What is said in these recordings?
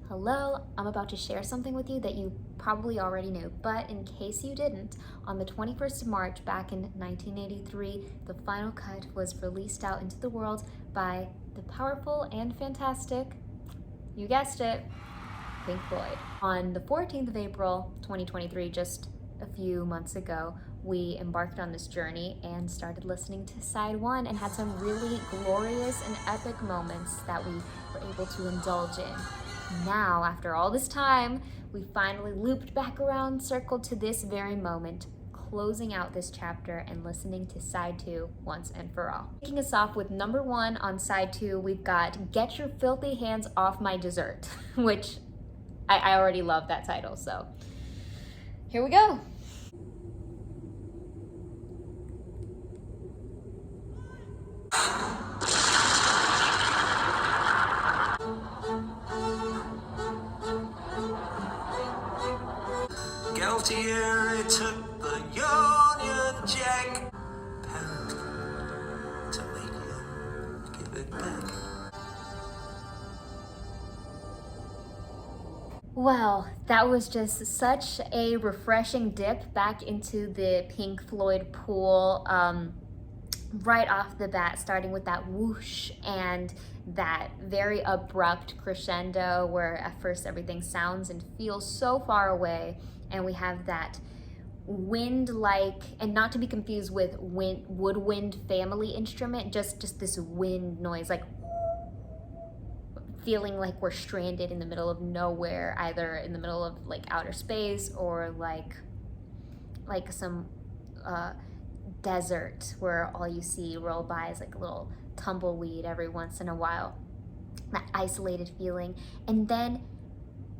Hello, I'm about to share something with you that you probably already knew, but in case you didn't, on the 21st of March back in 1983, the final cut was released out into the world by the powerful and fantastic, you guessed it, Pink Floyd. On the 14th of April, 2023, just a few months ago, we embarked on this journey and started listening to side one and had some really glorious and epic moments that we were able to indulge in. Now, after all this time, we finally looped back around, circled to this very moment, closing out this chapter and listening to side two once and for all. Kicking us off with number one on side two, we've got Get Your Filthy Hands Off My Dessert, which I already love that title, so here we go. Guiltier, it took the Union Jack pound to make you give it back. Well, that was just such a refreshing dip back into the Pink Floyd pool. Right off the bat, starting with that whoosh and that very abrupt crescendo where at first everything sounds and feels so far away, and we have that wind-like, and not to be confused with woodwind family instrument, just this wind noise, like feeling like we're stranded in the middle of nowhere, either in the middle of like outer space or like some desert where all you see roll by is like a little tumbleweed every once in a while. That isolated feeling. And then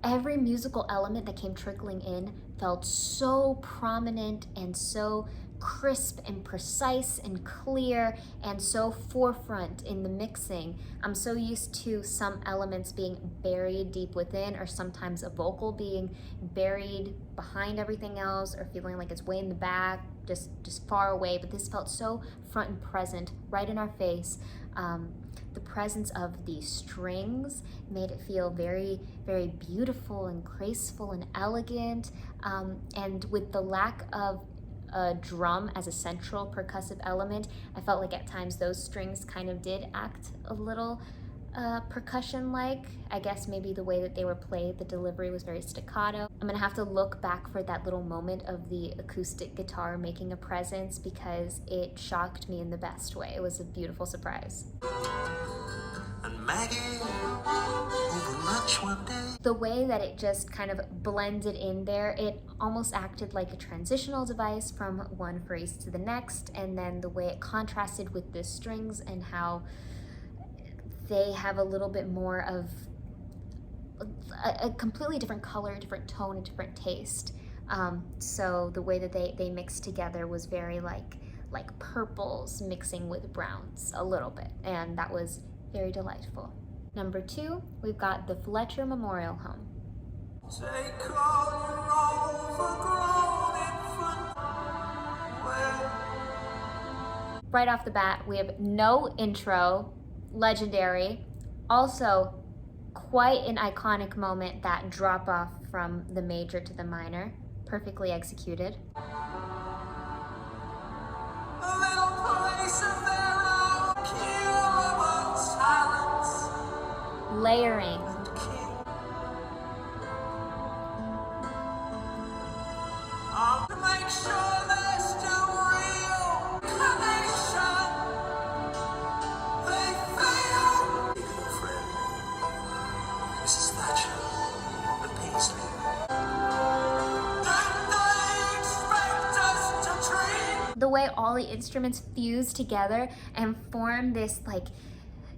every musical element that came trickling in felt so prominent and so crisp and precise and clear and so forefront in the mixing. I'm so used to some elements being buried deep within, or sometimes a vocal being buried behind everything else, or feeling like it's way in the back, just far away, but this felt so front and present, right in our face. The presence of the strings made it feel very, very beautiful and graceful and elegant, and with the lack of a drum as a central percussive element, I felt like at times those strings kind of did act a little percussion-like. I guess maybe the way that they were played, the delivery was very staccato. I'm gonna have to look back for that little moment of the acoustic guitar making a presence, because it shocked me in the best way. It was a beautiful surprise. And Maggie, over lunch one day. The way that it just kind of blended in there, it almost acted like a transitional device from one phrase to the next, and then the way it contrasted with the strings and how they have a little bit more of a completely different color, different tone, and different taste. So the way that they mixed together was very like purples mixing with browns a little bit, and that was very delightful. Number two, we've got the Fletcher Memorial Home. Take all your overgrown infant. Right off the bat, we have no intro, legendary. Also, quite an iconic moment, that drop off from the major to the minor, perfectly executed. A little place of their own, pure about silence. Layering. To make sure there's still real connection. They fail. Your friend, Mrs. Thatcher, the pastry. Don't they expect us to treat? The way all the instruments fuse together and form this like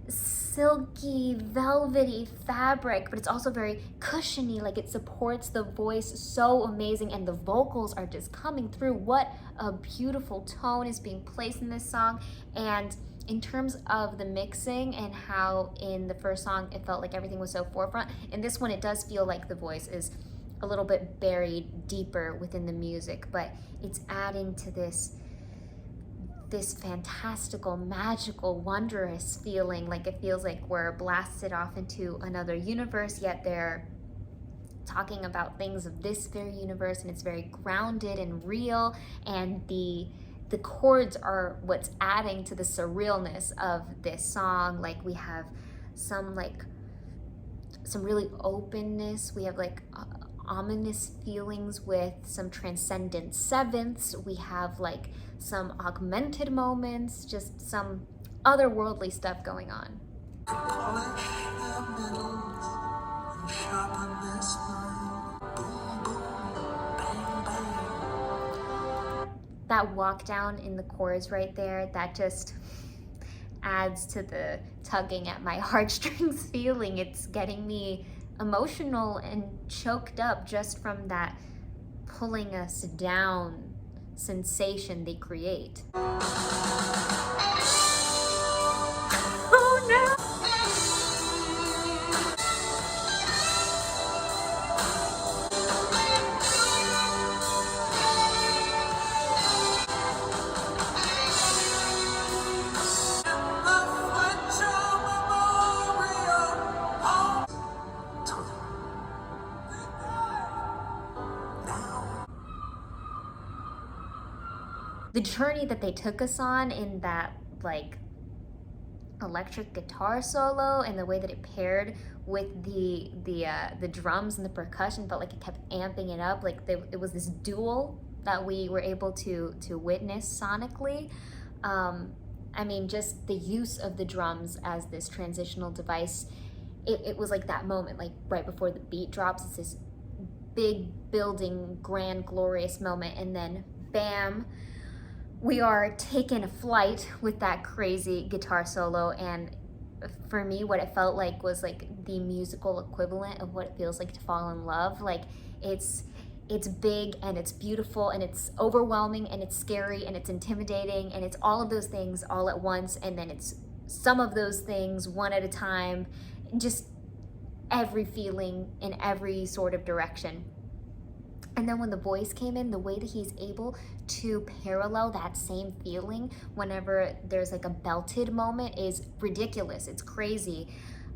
silky, velvety fabric, but it's also very cushiony, like it supports the voice so amazing, and the vocals are just coming through. What a beautiful tone is being placed in this song. And in terms of the mixing and how in the first song it felt like everything was so forefront, in this one it does feel like the voice is a little bit buried deeper within the music, but it's adding to this fantastical, magical, wondrous feeling. Like it feels like we're blasted off into another universe, yet they're talking about things of this very universe, and it's very grounded and real, and the chords are what's adding to the surrealness of this song. Like we have some really openness, we have like ominous feelings with some transcendent sevenths, we have like some augmented moments, just some otherworldly stuff going on. Polish their metals and sharpen their spine. Boom, boom, bang, bang. That walk down in the chorus right there, that just adds to the tugging at my heartstrings feeling. It's getting me emotional and choked up just from that pulling us down sensation they create. Oh no! The journey that they took us on in that like electric guitar solo, and the way that it paired with the drums and the percussion felt like it kept amping it up. Like it was this duel that we were able to witness sonically. I mean, just the use of the drums as this transitional device, it was like that moment, like right before the beat drops, it's this big building, grand, glorious moment, and then bam, we are taking a flight with that crazy guitar solo. And for me, what it felt like was like the musical equivalent of what it feels like to fall in love. Like it's big and it's beautiful and it's overwhelming and it's scary and it's intimidating and it's all of those things all at once, and then it's some of those things one at a time, just every feeling in every sort of direction. And then when the voice came in, the way that he's able to parallel that same feeling whenever there's like a belted moment is ridiculous. It's crazy.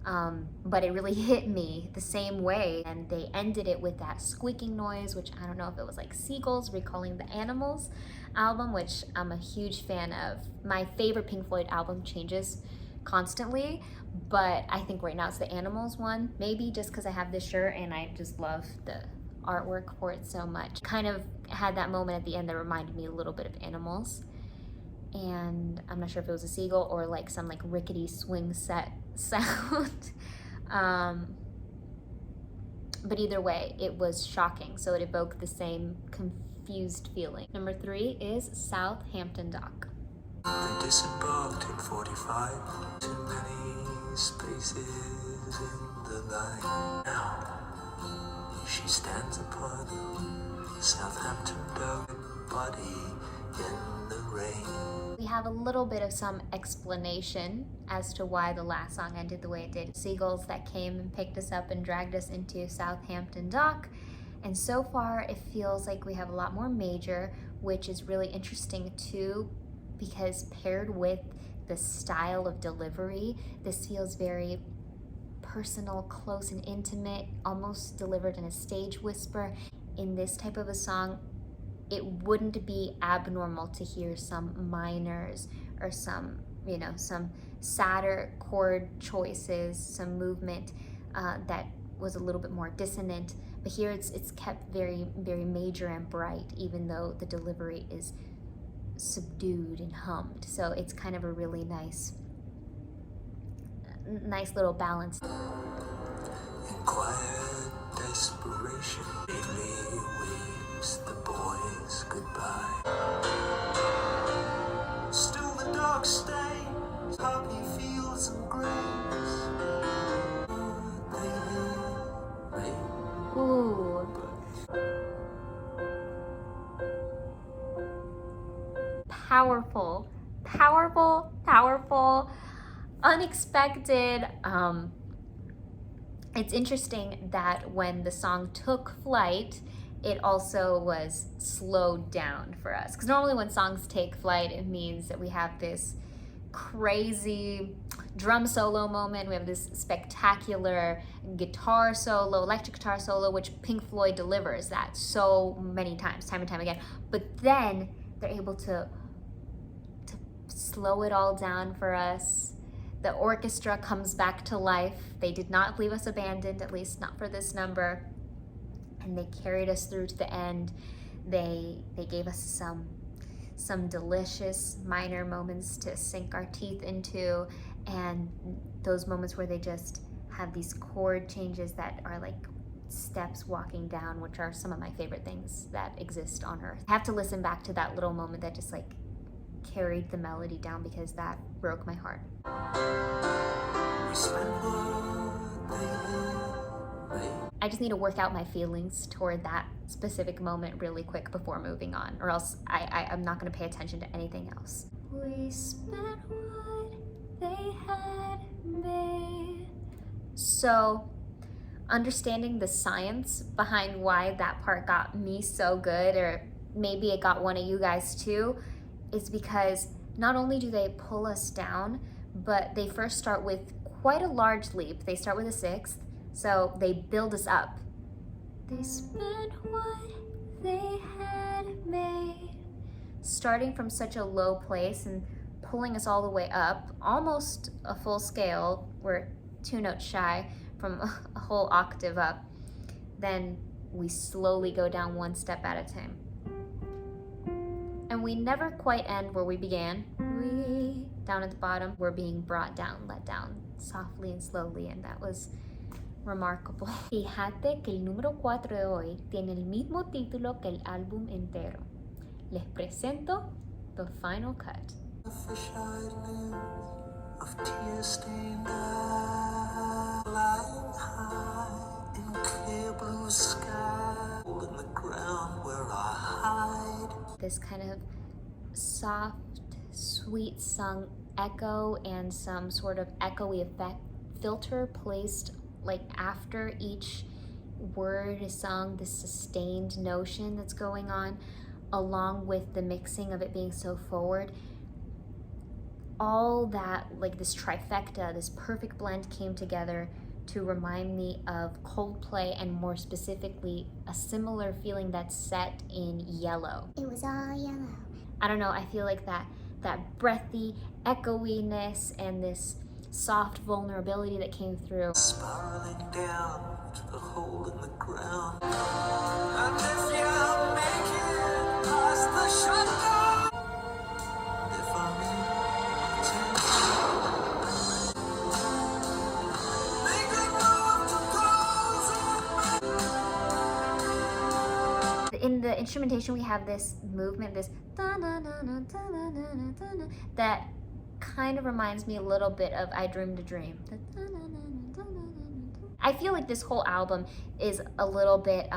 But it really hit me the same way. And they ended it with that squeaking noise, which I don't know if it was like seagulls recalling the Animals album, which I'm a huge fan of. My favorite Pink Floyd album changes constantly, but I think right now it's the Animals one, maybe just because I have this shirt and I just love the artwork for it so much. Kind of had that moment at the end that reminded me a little bit of Animals, and I'm not sure if it was a seagull or like some like rickety swing set sound. But either way, it was shocking, so it evoked the same confused feeling. Number 3 is Southampton Dock. They disembarked in 45. Too many spaces in the line. Now she stands upon Southampton Dock, body in the rain. We have a little bit of some explanation as to why the last song ended the way it did. Seagulls that came and picked us up and dragged us into Southampton Dock. And so far it feels like we have a lot more major, which is really interesting too, because paired with the style of delivery, this feels very personal, close and intimate, almost delivered in a stage whisper. In this type of a song, it wouldn't be abnormal to hear some minors or some, some sadder chord choices, some movement that was a little bit more dissonant. But here it's kept very, very major and bright, even though the delivery is subdued and hummed. So it's kind of a really nice little balance. In quiet desperation, Billy waves the boys goodbye. Still the dark stays, poppy fields and graves. Ooh. Powerful, powerful, powerful, unexpected. It's interesting that when the song took flight, it also was slowed down for us. Because normally when songs take flight, it means that we have this crazy drum solo moment. We have this spectacular guitar solo, electric guitar solo, which Pink Floyd delivers that so many times, time and time again. But then they're able to slow it all down for us. The orchestra comes back to life. They did not leave us abandoned, at least not for this number. And they carried us through to the end. They gave us some delicious minor moments to sink our teeth into, and those moments where they just have these chord changes that are like steps walking down, which are some of my favorite things that exist on earth. I have to listen back to that little moment that just like carried the melody down, because that broke my heart. I just need to work out my feelings toward that specific moment really quick before moving on, or else I'm not going to pay attention to anything else. We spent what they had made. So, understanding the science behind why that part got me so good, or maybe it got one of you guys too, is because not only do they pull us down, but they first start with quite a large leap. They start with a sixth, so they build us up. They spent what they had made. Starting from such a low place and pulling us all the way up, almost a full scale. We're 2 notes shy from a whole octave up. Then we slowly go down 1 step at a time. And we never quite end where we began. We, down at the bottom, we're being brought down, let down, softly and slowly, and that was remarkable. Fíjate que el número 4 de hoy tiene el mismo título que el álbum entero. Les presento the final cut. Of tear-stained eyes, lying high in clear blue sky, hole in the ground where I hide. This kind of soft, sweet sung echo and some sort of echoey effect filter placed like after each word is sung, this sustained notion that's going on, along with the mixing of it being so forward. All that, like this trifecta, this perfect blend came together to remind me of Coldplay, and more specifically, a similar feeling that's set in Yellow. It was all yellow. I don't know, I feel like that breathy echoiness and this soft vulnerability that came through. Spiraling down to the hole in the ground. And if you make it past the shutdown, if I'm in the instrumentation, we have this movement, this that kind of reminds me a little bit of I Dreamed a Dream. I feel like this whole album is a little bit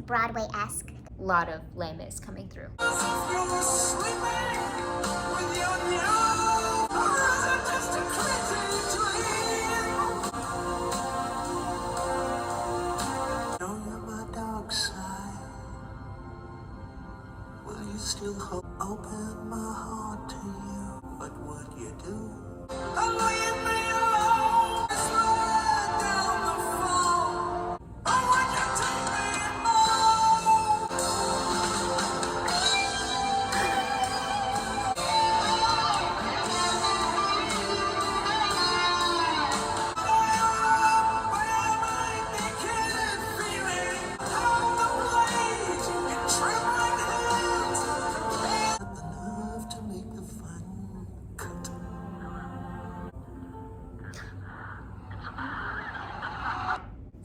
Broadway-esque. a lot of Les Mis coming through. Still open my heart to you. What would you do? Leave me alone. Slide down the fall. Or would you take me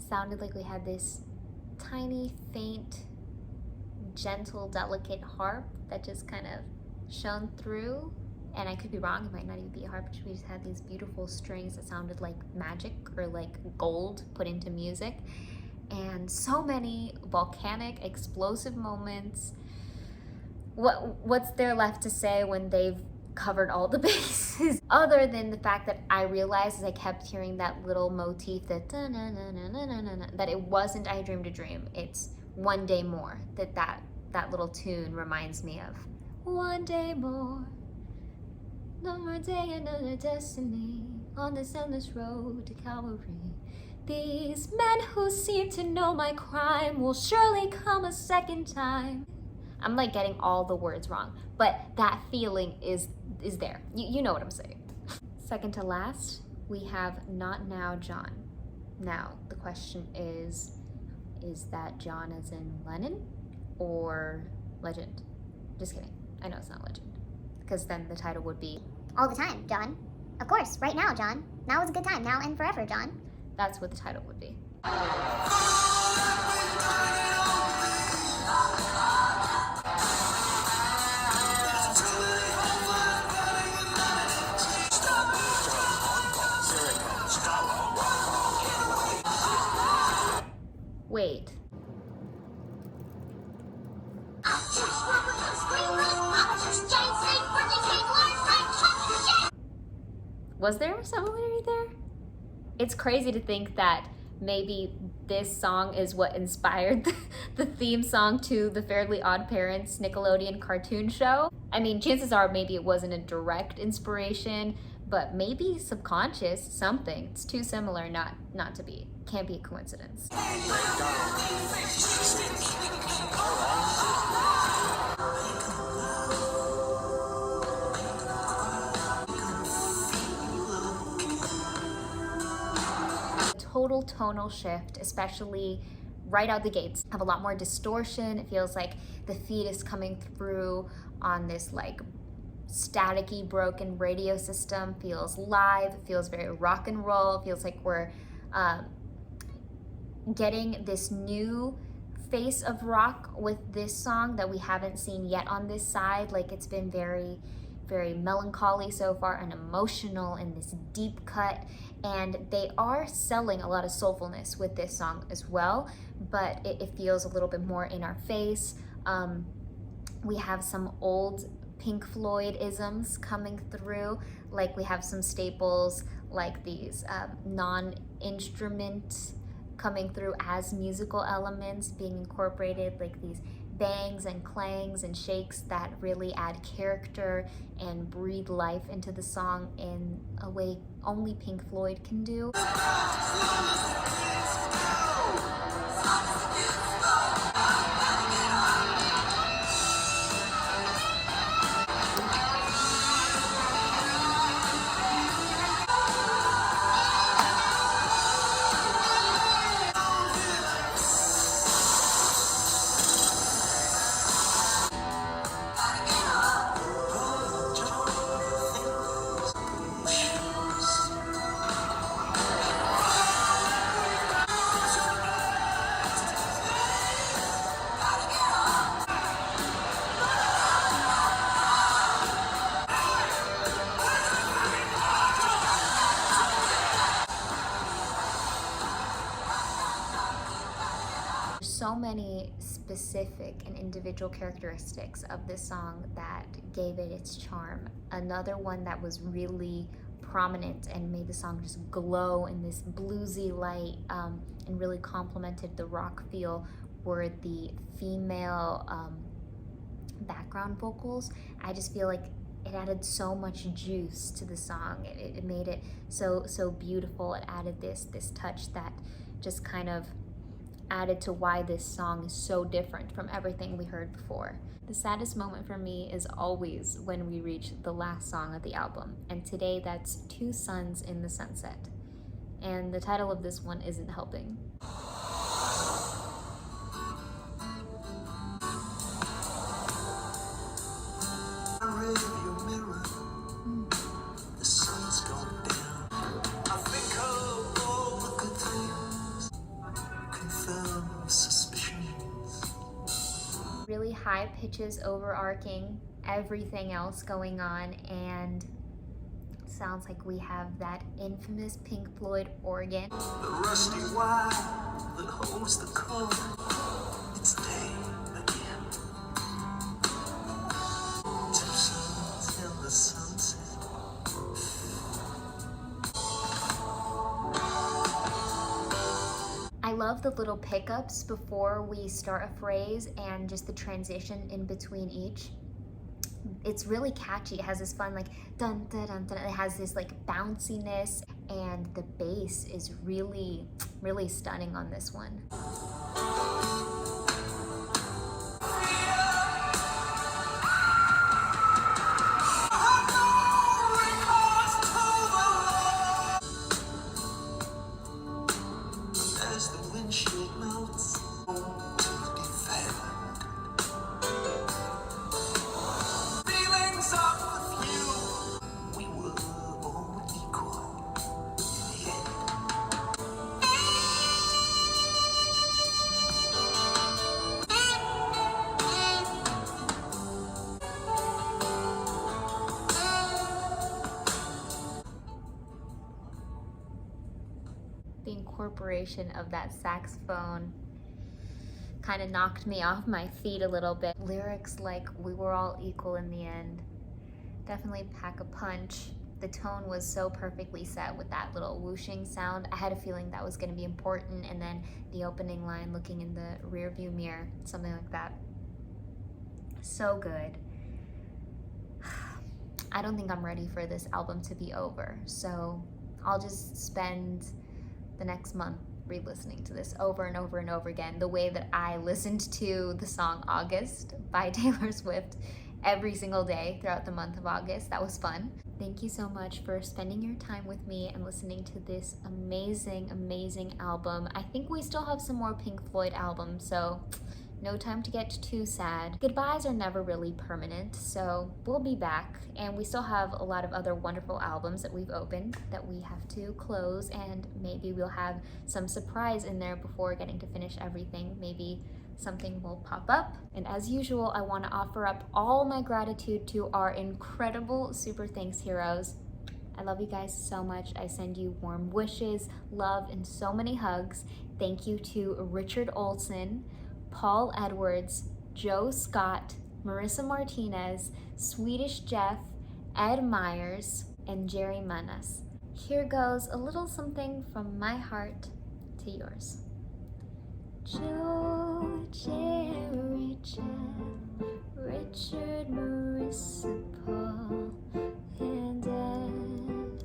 Sounded like we had this tiny, faint, gentle, delicate harp that just kind of shone through. And I could be wrong, it might not even be a harp, but we just had these beautiful strings that sounded like magic or like gold put into music. And so many volcanic, explosive moments. What's there left to say when they've covered all the bases, other than the fact that I realized as I kept hearing that little motif that it wasn't I Dreamed a Dream, it's One Day More, that little tune reminds me of. One day more, No more day, another destiny on this endless road to Calvary. These men who seem to know my crime will surely come a second time. I'm like getting all the words wrong, but that feeling is there. You know what I'm saying. Second to last, we have Not Now, John. Now, the question is that John as in Lennon or Legend? Just kidding. I know it's not Legend, because then the title would be All the time, John. Of course, right now, John. Now is a good time, now and forever, John. That's what the title would be. Wait. Was there a similarity there? It's crazy to think that maybe this song is what inspired the theme song to the Fairly Odd Parents Nickelodeon cartoon show. I mean, chances are maybe it wasn't a direct inspiration, but maybe subconscious, something. It's too similar not to be. Can't be a coincidence. Total tonal shift, especially right out the gates. Have a lot more distortion. It feels like the feed is coming through on this like staticky broken radio system. Feels live, feels very rock and roll. Feels like we're getting this new face of rock with this song that we haven't seen yet on this side. Like it's been very melancholy so far and emotional in this deep cut, and they are selling a lot of soulfulness with this song as well, but it feels a little bit more in our face. We have some old Pink Floyd isms coming through, like we have some staples like these non-instrument coming through as musical elements being incorporated, like these bangs and clangs and shakes that really add character and breathe life into the song in a way only Pink Floyd can do. So many specific and individual characteristics of this song that gave it its charm. Another one that was really prominent and made the song just glow in this bluesy light and really complemented the rock feel were the female background vocals. I just feel like it added so much juice to the song. It made it so beautiful. It added this touch that just kind of added to why this song is so different from everything we heard before. The saddest moment for me is always when we reach the last song of the album, and today that's Two Suns in the Sunset. And the title of this one isn't helping. Really high pitches overarching everything else going on, and sounds like we have that infamous Pink Floyd organ. The rusty wire that holds the cord. It's day again. Two suns in the sunset. I love the little pickups before we start a phrase and just the transition in between each. It's really catchy. It has this fun like dun dun dun dun. It has this like bounciness, and the bass is really, really stunning on this one. As the windshield melts, defend. Feelings of the few, we were all equal in the end. The incorporation of that saxophone kind of knocked me off my feet a little bit. Lyrics like "we were all equal in the end" definitely pack a punch. The tone was so perfectly set with that little whooshing sound. I had a feeling that was going to be important, and then the opening line, looking in the rear view mirror, something like that. So good. I don't think I'm ready for this album to be over, so I'll just spend the next month re-listening to this over and over and over again, the way that I listened to the song August by Taylor Swift every single day throughout the month of August. That was fun. Thank you so much for spending your time with me and listening to this amazing, amazing album. I think we still have some more Pink Floyd albums, so no time to get too sad. Goodbyes are never really permanent, so we'll be back, and we still have a lot of other wonderful albums that we've opened that we have to close, and maybe we'll have some surprise in there before getting to finish everything. Maybe something will pop up. And as usual, I want to offer up all my gratitude to our incredible Super Thanks heroes. I love you guys so much. I send you warm wishes, love, and so many hugs. Thank you to Richard Olsen, Paul Edwards, Joe Scott, Marissa Martinez, Sweetish Jeff, Ed Meyers, and Jerry Manas. Here goes a little something from my heart to yours. Joe, Jerry, Jeff, Richard, Marissa, Paul, and Ed.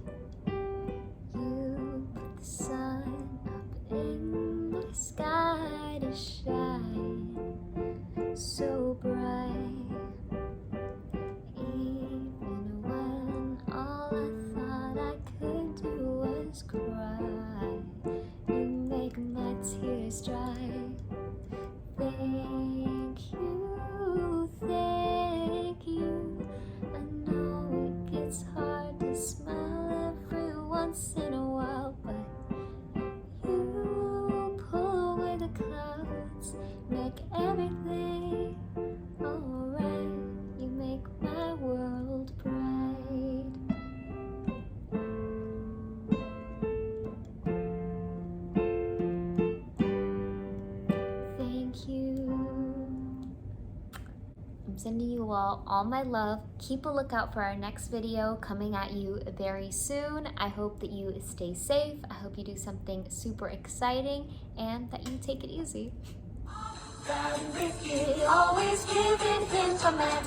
You put the sun up in the sky to shine so bright. Even when all I thought I could do was cry, you make my tears dry. Thank you, thank you. I know it gets hard to smile every once in a while, but you pull away the clouds, make everything alright. You make my world bright. Thank you. I'm sending you all my love. Keep a lookout for our next video coming at you very soon. I hope that you stay safe. I hope you do something super exciting and that you take it easy. Always giving him a man.